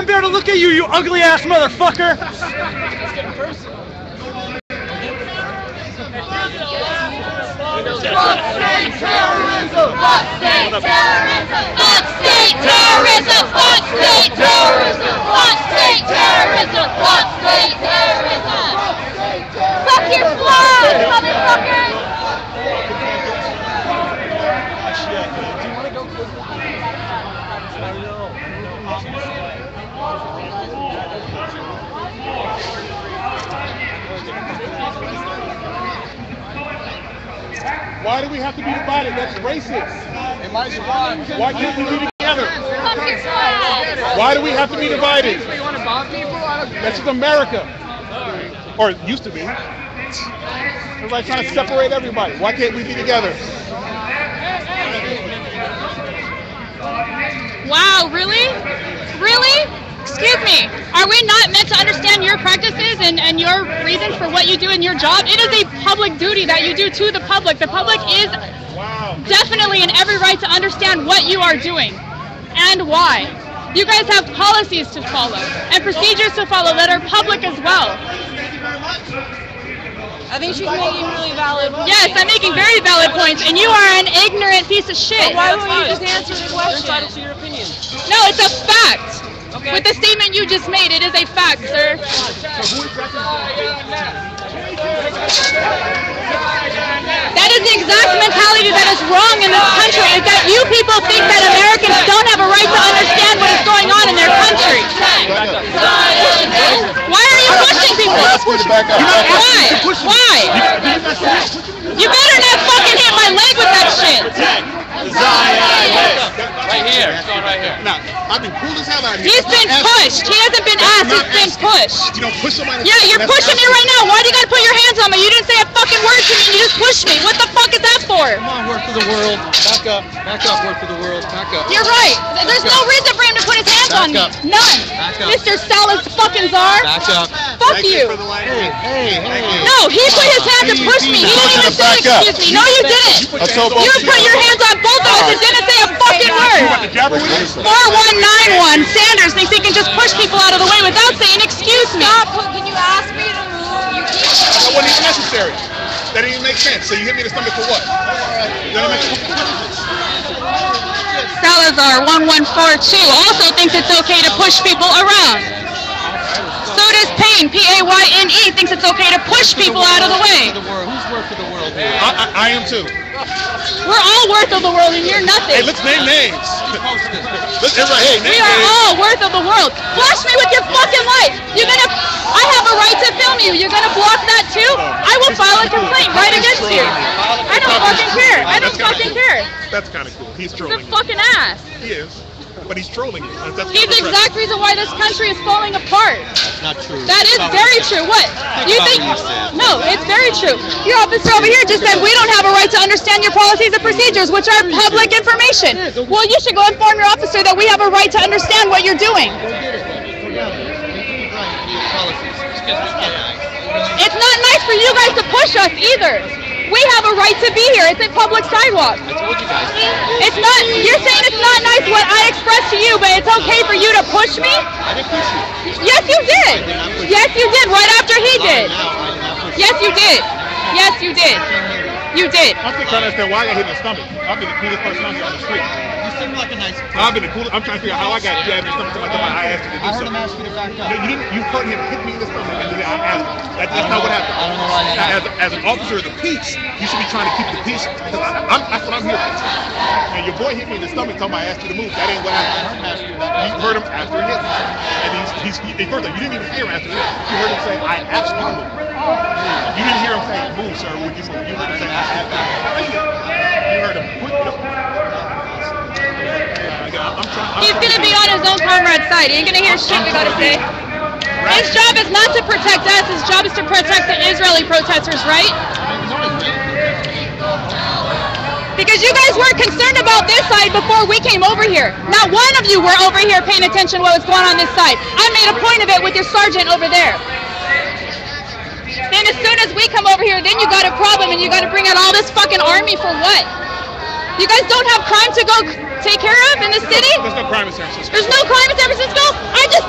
I'm there to look at you, you ugly ass motherfucker. Fuck state terrorism! Fuck state terrorism! Fuck state terrorism! Fuck state terrorism! Fuck state terrorism! Fuck state terrorism! Fuck your flag, motherfuckers! Why do we have to be divided? That's racist. Why can't we be together? Why do we have to be divided? That's just America. Or it used to be. Everybody trying to separate everybody. Why can't we be together? Wow, really? Really? Excuse me. Are we not meant to understand your practices and your reasons for what you do in your job? It is a public duty that you do to the public. The public is definitely in every right to understand what you are doing and why. You guys have policies to follow and procedures to follow that are public as well. I think she's making really valid points. Yes, I'm making very valid points, and you are an ignorant piece of shit. Why won't you just answer the question? You're entitled to your opinion. No, it's a fact. Okay. With the statement you just made, it is a fact, sir. That is the exact mentality that is wrong in this country, is that you people think that Americans don't have a right to understand what is going on in their country. Why are you pushing people? Why? Why? You better not fucking hit my leg with that shit. Right here. It's going right here. Now, I've been cool as hell out here. He's been pushed. He hasn't been asked. He's been pushed. You don't push somebody. Yeah, you're pushing me right now. Why do you gotta put your hands on me? You didn't say a fucking word to me. You just pushed me. What the fuck is that for? Come on, work for the world. Back up. Back up, work for the world. Back up. You're right. There's no reason for him to put his hands on me. None. Mr. Salad fucking czar. Back up. Fuck you. Hey. No, he put his hand to push me. He didn't even say excuse me. No, you didn't. You put your hands on both of us and didn't say a fucking word. 4191. Sanders thinks he can just push people out of the way without saying excuse me. Can you ask me to move? You keep... That wasn't even necessary. That didn't even make sense. So you hit me in the stomach for what? Salazar 1142 also thinks it's okay to push people around. So does Payne, P-A-Y-N-E, thinks it's okay to push people out of the way. Who's work for the world here? I am too. We're all worth of the world and you're nothing. Hey, let's name names. We are all worth of the world. Flash me with your fucking light. I have a right to film you. You're gonna block that too? I will file a complaint right against you. I don't fucking care. I don't fucking care. That's kind of cool. He's trolling He's a fucking ass. He is. But he's trolling you. He's the exact reason why this country is falling apart. That's not true. That is very true. What? You think? No, it's very true. Your officer over here just said we don't have a right to understand your policies and procedures, which are public information. Well, you should go inform your officer that we have a right to understand what you're doing. It's not nice for you guys to push us either. We have a right to be here. It's a public sidewalk. I told you guys. It's not, you're saying it's not nice what I expressed to you, but it's okay for you to push me? I didn't push you. Yes, you did. Yes, you did, right after he did. Yes, you did. Yes, you did. You did. I'm still trying to understand why I got hit in the stomach. I've been the coolest person out here on the street. You seem like a nice person. I've been the coolest. I'm trying to figure out how I got jabbed in the stomach. I asked you to do I heard something. him ask you to back up. No, you didn't. You heard him hit me in the stomach, and then I asked him. That's not what happened. I don't know why that happened. As an officer of the peace, you should be trying to keep the peace. That's what I'm here for. And your boy hit me in the stomach, told me I asked you to move. That ain't what happened. You heard him after he hit me. And first of all, you didn't even hear him after that. You heard him say, I asked you to move. You didn't hear him say, move, sir, would you move? You heard him say, I asked you to move. You heard him put the... He's going to be on his own comrade's side. He ain't going to hear shit we got to say. His job is not to protect us. His job is to protect the Israeli protesters, right? Because you guys weren't concerned about this side before we came over here. Not one of you were over here paying attention to what was going on this side. I made a point of it with your sergeant over there. Then as soon as we come over here, then you got a problem and you got to bring out all this fucking army for what? You guys don't have crime to go take care of in the city? There's no crime in San Francisco. There's no crime in San Francisco? I just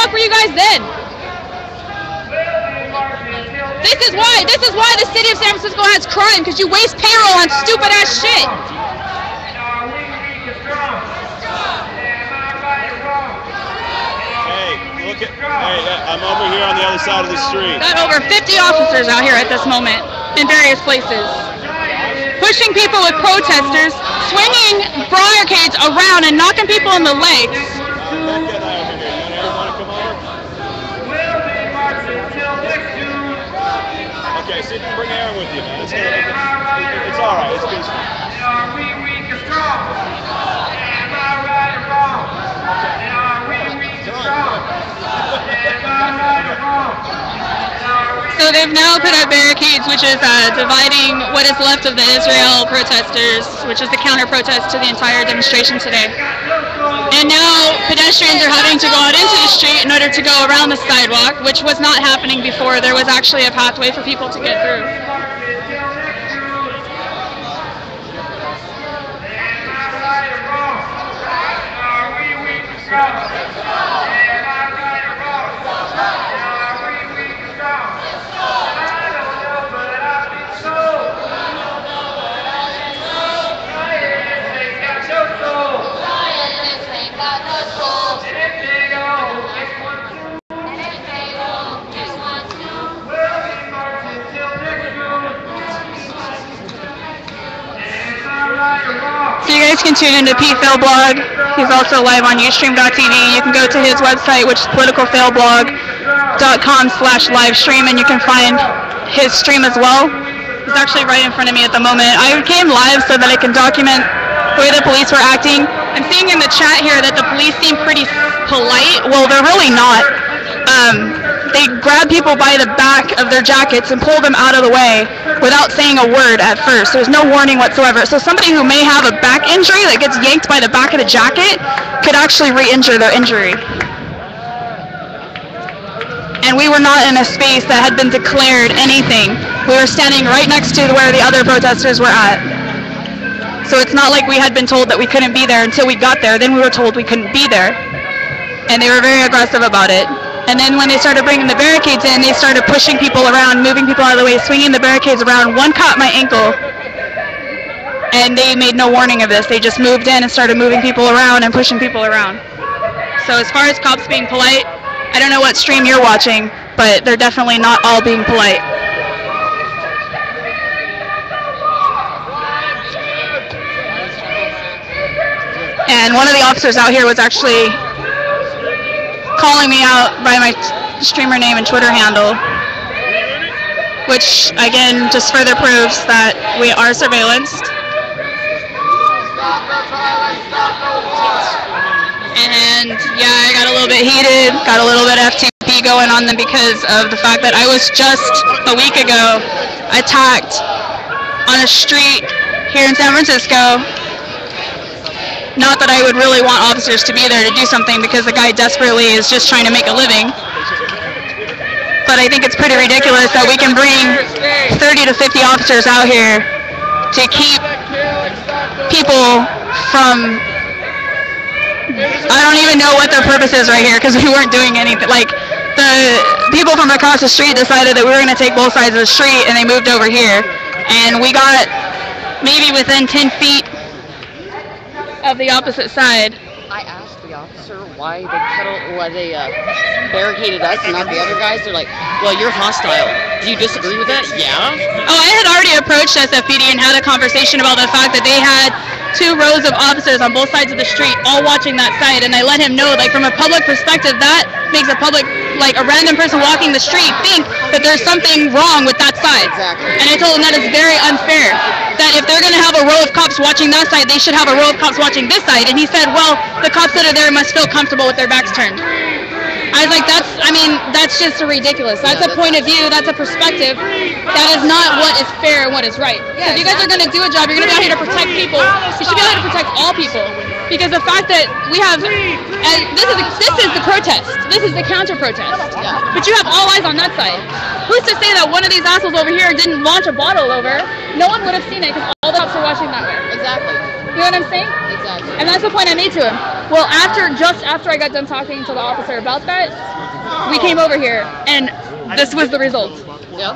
fuck were you guys then? This is why the city of San Francisco has crime, because you waste payroll on stupid ass shit. Hey, I'm over here on the other side of the street. Got over 50 officers out here at this moment in various places, pushing people with protesters, swinging barricades around and knocking people in the legs. Becca and I over here. You want to come over? Okay, see if you can bring Aaron with you, man. It's all right. It's peaceful. Are we weak or strong? Am I right or wrong? Are we weak or strong? Am I right or wrong? So they've now put up barricades, which is dividing what is left of the Israel protesters, which is the counter-protest to the entire demonstration today. And now pedestrians are having to go out into the street in order to go around the sidewalk, which was not happening before. There was actually a pathway for people to get through. So you guys can tune into P-Phil blog. He's also live on Ustream.tv. You can go to his website, which is politicalfailblog.com/livestream, and you can find his stream as well. He's actually right in front of me at the moment. I came live so that I can document the way the police were acting. I'm seeing in the chat here that the police seem pretty polite. Well, they're really not. They grab people by the back of their jackets and pull them out of the way without saying a word at first. There's no warning whatsoever. So somebody who may have a back injury that gets yanked by the back of the jacket could actually re-injure their injury. And we were not in a space that had been declared anything. We were standing right next to where the other protesters were at. So it's not like we had been told that we couldn't be there until we got there. Then we were told we couldn't be there. And they were very aggressive about it. And then when they started bringing the barricades in, they started pushing people around, moving people out of the way, swinging the barricades around. One caught my ankle, and they made no warning of this. They just moved in and started moving people around and pushing people around. So as far as cops being polite, I don't know what stream you're watching, but they're definitely not all being polite. And one of the officers out here was actually calling me out by my streamer name and Twitter handle, which again just further proves that we are surveillanced. And yeah, I got a little bit heated, got a little bit of FTP going on them because of the fact that I was just a week ago attacked on a street here in San Francisco. Not that I would really want officers to be there to do something, because the guy desperately is just trying to make a living. But I think it's pretty ridiculous that we can bring 30 to 50 officers out here to keep people from, I don't even know what their purpose is right here, because we weren't doing anything. Like, the people from across the street decided that we were going to take both sides of the street, and they moved over here. And we got maybe within 10 feet of the opposite side. I asked the officer why they barricaded us and not the other guys. They're like, well, you're hostile. Do you disagree with that? Yeah. Oh, I had already approached SFPD and had a conversation about the fact that they had 2 rows of officers on both sides of the street all watching that side, and I let him know, like, from a public perspective, that makes a public, like, a random person walking the street think that there's something wrong with that side. Exactly. And I told him that is very unfair, that if they're going to have a row of cops watching that side, they should have a row of cops watching this side. And he said, well, the cops that are there must feel comfortable with their backs turned. I was like, that's just ridiculous. That's a point of view, that's a perspective. That is not what is fair and what is right. So if you guys are going to do a job, you're going to be out here to protect people. You should be out here to protect all people. Because the fact that we have, this is the protest. This is the counter-protest. Yeah. But you have all eyes on that side. Who's to say that one of these assholes over here didn't launch a bottle over? No one would have seen it because all the cops are watching that way. Exactly. You know what I'm saying? Exactly. And that's the point I made to him. Well, just after I got done talking to the officer about that, we came over here, and this was the result. Yep.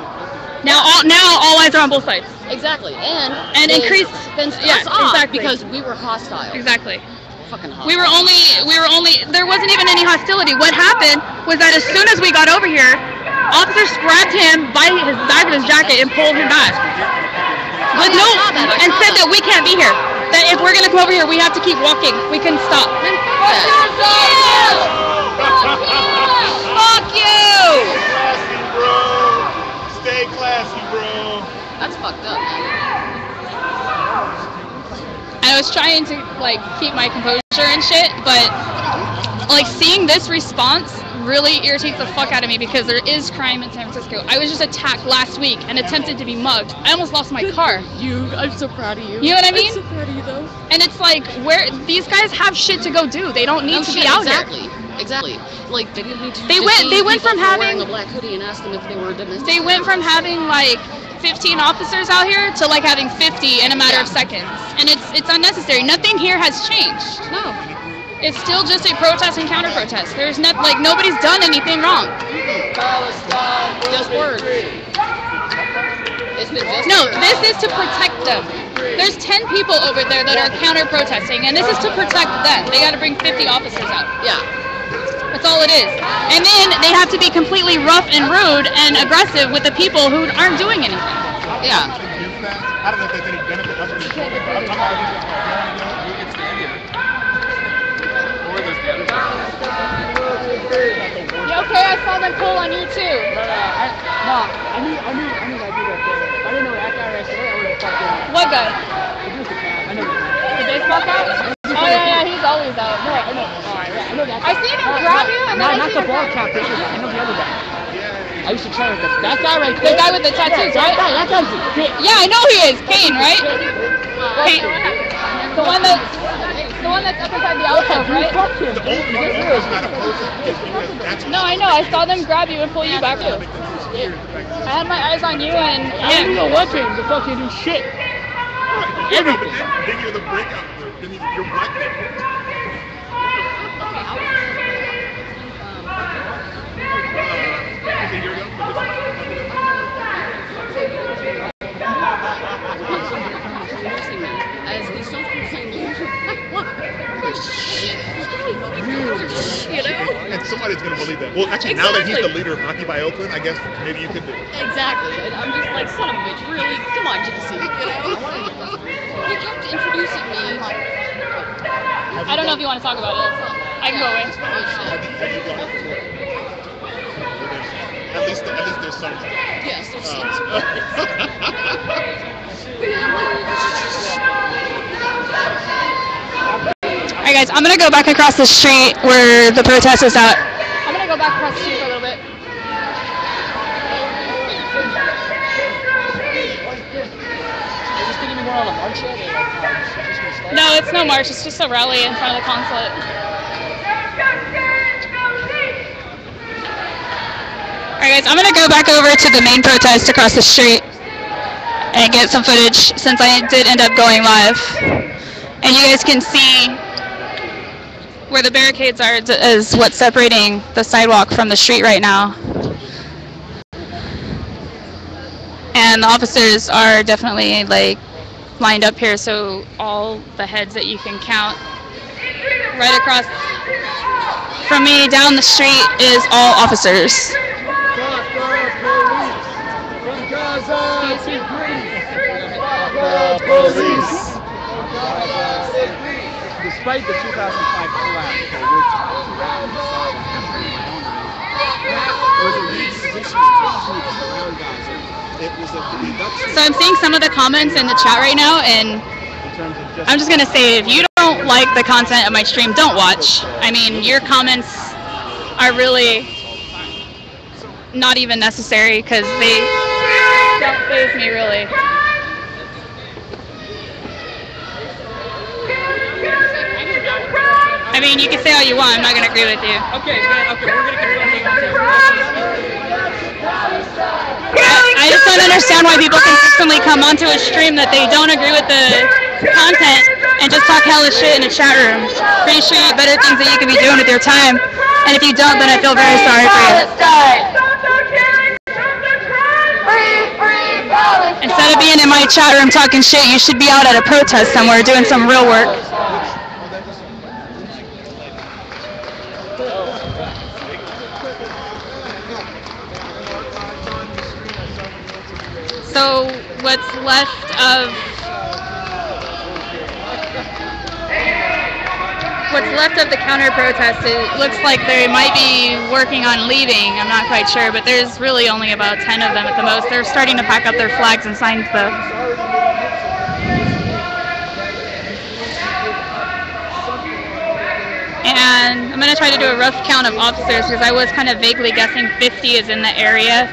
Now all eyes are on both sides. Exactly. And increased. Fenced Yeah, us off exactly. because we were hostile. Exactly. Fucking hostile. We were only. There wasn't even any hostility. What happened was that as soon as we got over here, officers grabbed him by his back of his jacket and pulled him back. But no, and said that we can't be here. That if we're gonna come over here, we have to keep walking. We couldn't stop. Fuck you! Classy, bro. Stay classy, bro. That's fucked up, man. I was trying to like keep my composure and shit, but like seeing this response really irritates the fuck out of me because there is crime in San Francisco. I was just attacked last week and attempted to be mugged. I almost lost my car. I'm so proud of you. You know what I mean? I'm so proud of you, though. And it's like, where these guys have shit to go do. They don't need to be out exactly. here. Exactly. Like they didn't need to. They went from having wearing a black hoodie and asked them if they were domestic. They went from having like 15 officers out here to like having 50 in a matter of seconds, and it's unnecessary. Nothing here has changed. No. It's still just a protest and counter protest. There's not like nobody's done anything wrong. Just words. It's been just No, words. this is to protect them. There's 10 people over there that are counter protesting, and this is to protect them. They got to bring 50 officers out. Yeah. That's all it is. And then they have to be completely rough and rude and aggressive with the people who aren't doing anything. Yeah. I don't know if there's any benefit other than Yeah, okay, I saw them pull on you too. I knew that dude up there. I didn't know that guy right there. I would have fucked him. What guy? I know The baseball cap? Oh yeah, he's always out. No, I know. I know that guy. I seen him grab you and then I Not seen the him ball grab cap. I know the other guy. I used to try with that guy right the there. guy with the tattoos, right? That guy's a bitch. Yeah, I know he is. Kane, right? Kane. The one that's up inside the alcove, right? Fuck him. No, I know. I saw them grab you and pull you back too. I had my eyes on you and I don't know what to fucking do shit. Everything. Then you're the breakout. Then you're black. As the self-proclaimed leader. You know? And somebody's gonna believe that. Well, actually, now that he's the leader of Occupy Oakland, I guess maybe you could do it. Exactly. And I'm just like, son of a bitch, really? Come on, Jesse. You know? You kept introducing me. I don't know if you want to talk about it. I can go away. Have you gone to court? At least there's something. Yes, there's Alright guys, I'm gonna go back across the street where the protest is at. I'm gonna go back across the street for a little bit. No, it's no march. It's just a rally in front of the consulate. Alright guys, I'm gonna go back over to the main protest across the street and get some footage since I did end up going live. And you guys can see where the barricades are is what's separating the sidewalk from the street right now. And the officers are definitely like lined up here, so all the heads that you can count right across from me down the street is all officers. From Gaza to Police. Despite the 2005 collapse, So I'm seeing some of the comments in the chat right now, and I'm just gonna say, if you don't like the content of my stream, don't watch. I mean, your comments are really not even necessary because they don't faze me really. I mean, you can say all you want, I'm not gonna agree with you. Okay, we're gonna continue. I just don't understand why people consistently come onto a stream that they don't agree with the content and just talk hella shit in a chat room. Pretty sure you have better things that you can be doing with your time. And if you don't, then I feel very sorry for you. Instead of being in my chat room talking shit, you should be out at a protest somewhere doing some real work. So what's left of the counter protest, it looks like they might be working on leaving. I'm not quite sure, but there's really only about 10 of them at the most. They're starting to pack up their flags and signs though. And I'm going to try to do a rough count of officers because I was kind of vaguely guessing 50 is in the area.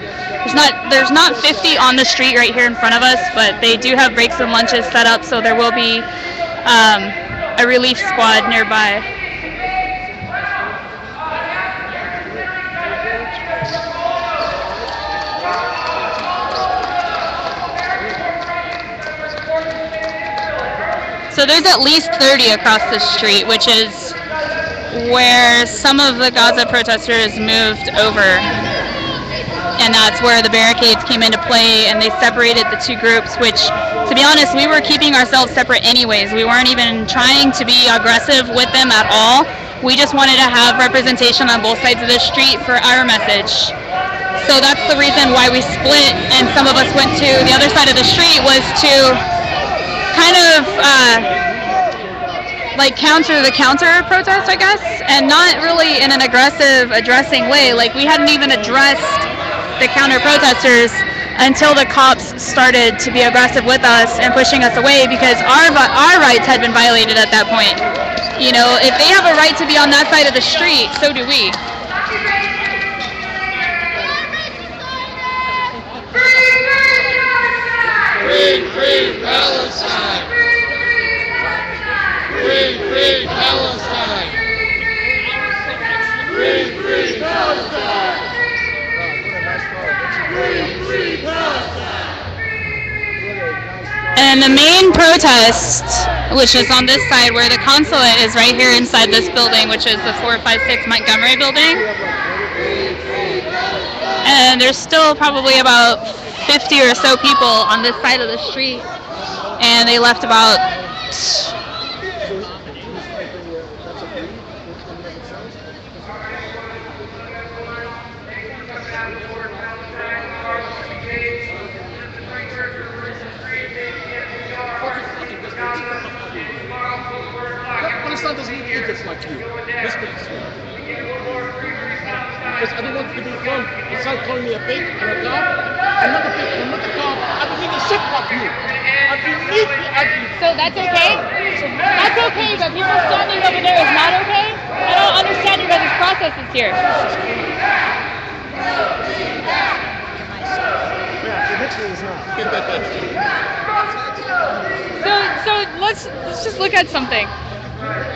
There's not 50 on the street right here in front of us, but they do have breaks and lunches set up, so there will be a relief squad nearby. So there's at least 30 across the street, which is where some of the Gaza protesters moved over. And that's where the barricades came into play, and they separated the two groups, which, to be honest, we were keeping ourselves separate anyways. We weren't even trying to be aggressive with them at all. We just wanted to have representation on both sides of the street for our message. So that's the reason why we split, and some of us went to the other side of the street, was to kind of like counter the counter protest, I guess, and not really in an aggressive addressing way. Like, we hadn't even addressed the counter protesters until the cops started to be aggressive with us and pushing us away, because our rights had been violated at that point. You know, if they have a right to be on that side of the street, so do we. Free, free Palestine! Free, free Palestine! Free, free Palestine! And the main protest, which is on this side where the consulate is, right here inside this building, which is the 456 Montgomery building. And there's still probably about 50 or so people on this side of the street, and they left about Palestine doesn't need idiots like you. Listen to this. Because I don't want to be from inside calling me a pig and a cop. I'm not a pig, I'm not a cop. I don't need a shit like you. I believe me, So that's okay? That's okay, but people standing over there is not okay? I don't understand your guys' processes here. Yeah, it literally is not. So let's just look at something.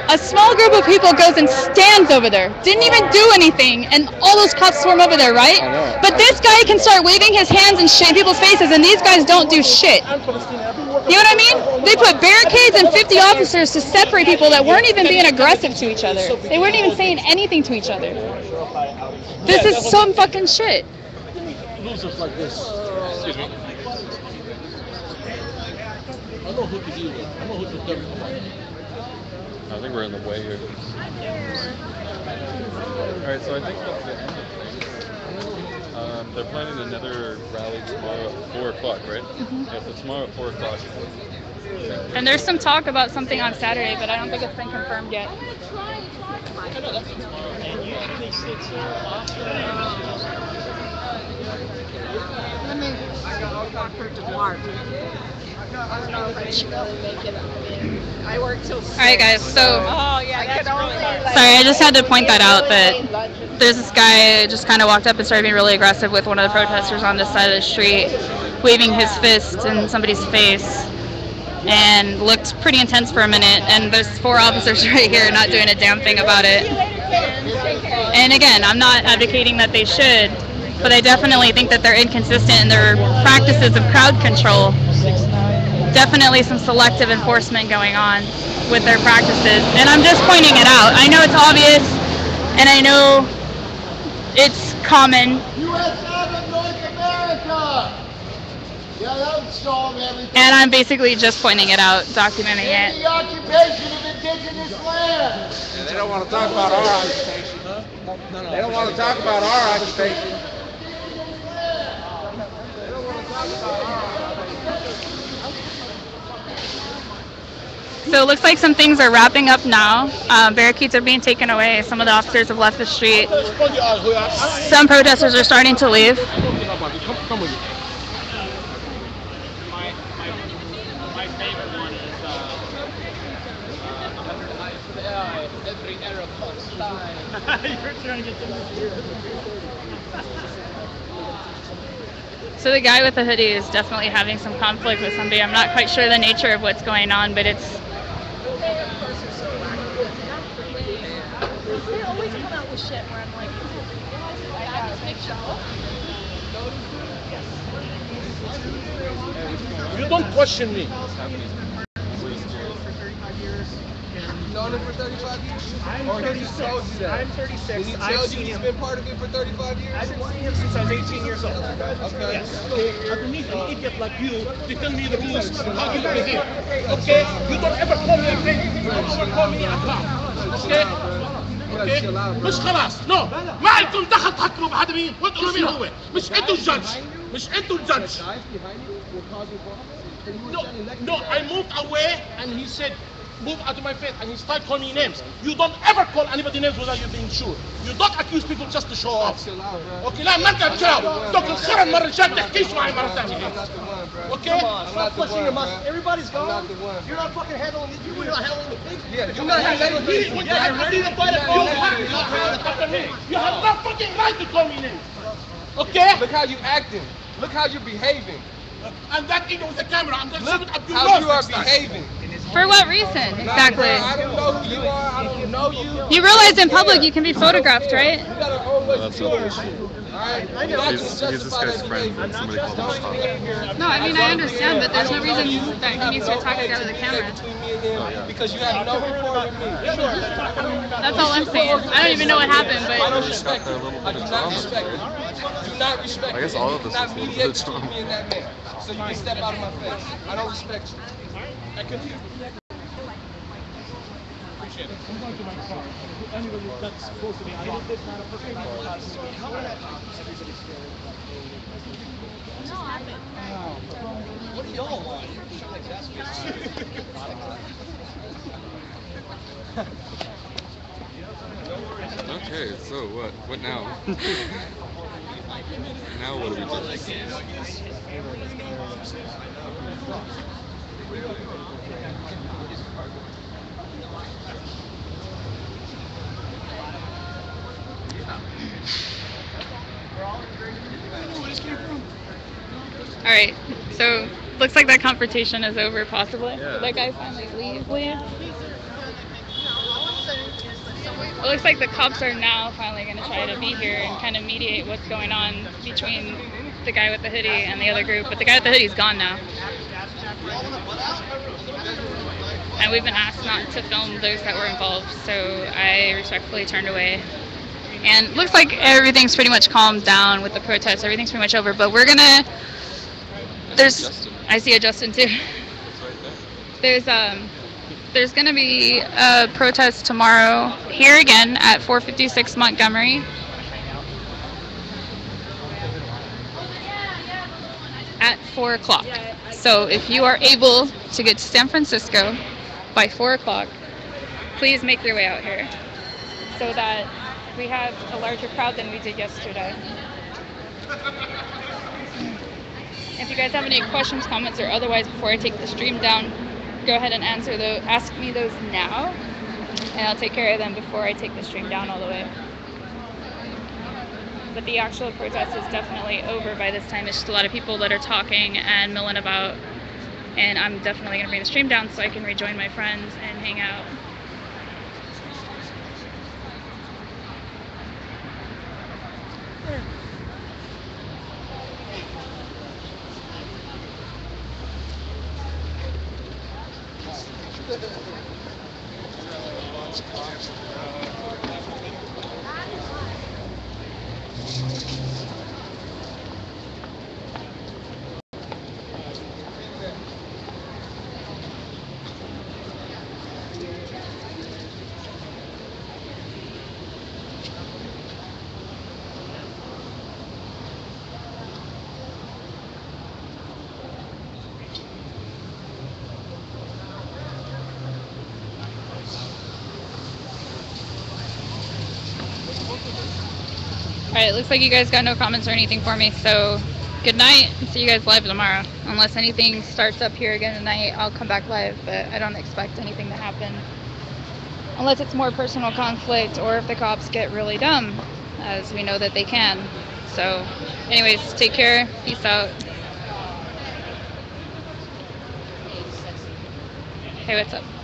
A small group of people goes and stands over there, didn't even do anything, and all those cops swarm over there, right? But this guy can start waving his hands and shit in people's faces, and these guys don't do shit. You know what I mean? They put barricades and 50 officers to separate people that weren't even being aggressive to each other. They weren't even saying anything to each other. This is some fucking shit. Losers like this. Excuse me. I know who to deal with. I know who to tell about. I think we're in the way here. Alright, so I think that's the end of things. They're planning another rally tomorrow at 4 o'clock, right? Mm-hmm. Yeah, so tomorrow at 4 o'clock. And there's some talk about something on Saturday, but I don't think it's been confirmed yet. Alright guys, so sorry, I just had to point that out, that there's this guy who just kind of walked up and started being really aggressive with one of the protesters on this side of the street, waving his fist in somebody's face, and looked pretty intense for a minute, and there's 4 officers right here not doing a damn thing about it. And again, I'm not advocating that they should, but I definitely think that they're inconsistent in their practices of crowd control. definitely some selective enforcement going on with their practices. And I'm just pointing it out. I know it's obvious, and I know it's common. USA of North America! Yeah, that would solve everything. And I'm basically just pointing it out, documenting In it. the occupation of indigenous land. Yeah, they don't want to talk about our occupation. They don't want to talk about our occupation. They don't want to talk about our occupation. So it looks like some things are wrapping up now. Barricades are being taken away. Some of the officers have left the street. Some protesters are starting to leave. Come with me. My favorite one is every Arab You're trying to get So the guy with the hoodie is definitely having some conflict with somebody. I'm not quite sure the nature of what's going on, but it's... They always come out with shit where I'm like, I just make sure. You don't question me. Known him for 35 years? I'm Or 36. he told you that? I'm 36. Did he I've tell you seen he's him. been part of it for 35 years? I've been seeing him since I was 18 years old. Okay. Yes. I don't need an idiot like you to tell me the rules how you behave. Okay? You don't ever call me a baby. You don't ever call me a clown. Okay? اوكي مش خلاص نو ما عندكم دخل تحكموا بحدا مين وتقولوا مين هو مش انتوا الجادج مش انتوا الجادج no I moved away and he said move out of my face and he started calling me names. You don't ever call anybody names without you being sure. You don't accuse people just to show off. اوكي لا ما انت بتشاو دوك الخرا المره الجايه تحكيش معي مره ثانيه. اوكي Stop pushing your muscle. Everybody's gone. You're not fucking handling it. You're not handling the thing. Yeah, you're not handling it. You have no fucking right to call me names. Okay? Look how you acting. Look how you're behaving. And that thing with the camera, I'm going to shoot it up your How nose you are next time. behaving. For what reason, exactly? I don't know who you are. I don't know you. You realize in public you can be photographed, right? You gotta always That's do not this shit. Alright? He's this guy's friend when somebody called him a cop. No, I mean, I understand, but there's no reason that he needs to attack the guy with the camera. Between me and him because you have no rapport with me. That's all I'm saying. I don't even know what happened, I don't but... respect it. I do not respect it. Do not respect it. I guess all of Do this not is a little mediate bit between me and that man. So you can step out of my face. I don't respect you. I continue. Appreciate it. I'm going to my car. Anybody that's supposed to be on this not a perfect What do y'all want? Okay, so what? What now? Now what do we do? Alright, so looks like that confrontation is over, possibly. Yeah. Did that guy finally leave? It looks like the cops are now finally going to try to be here and kind of mediate what's going on between the guy with the hoodie and the other group, but the guy with the hoodie's gone now. And we've been asked not to film those that were involved, so I respectfully turned away. And looks like everything's pretty much calmed down with the protests, everything's pretty much over, but we're gonna... I see a Justin too. There's gonna be a protest tomorrow here again at 456 Montgomery. At 4 o'clock. So if you are able to get to San Francisco by 4 o'clock, please make your way out here so that we have a larger crowd than we did yesterday. If you guys have any questions, comments, or otherwise before I take the stream down, go ahead and ask me those now, and I'll take care of them before I take the stream down all the way. But the actual protest is definitely over by this time. It's just a lot of people that are talking and milling about, and I'm definitely going to bring the stream down so I can rejoin my friends and hang out. Alright, looks like you guys got no comments or anything for me, so good night, and see you guys live tomorrow. Unless anything starts up here again tonight, I'll come back live, but I don't expect anything to happen. Unless it's more personal conflict, or if the cops get really dumb, as we know that they can. So, anyways, take care, peace out. Hey, what's up?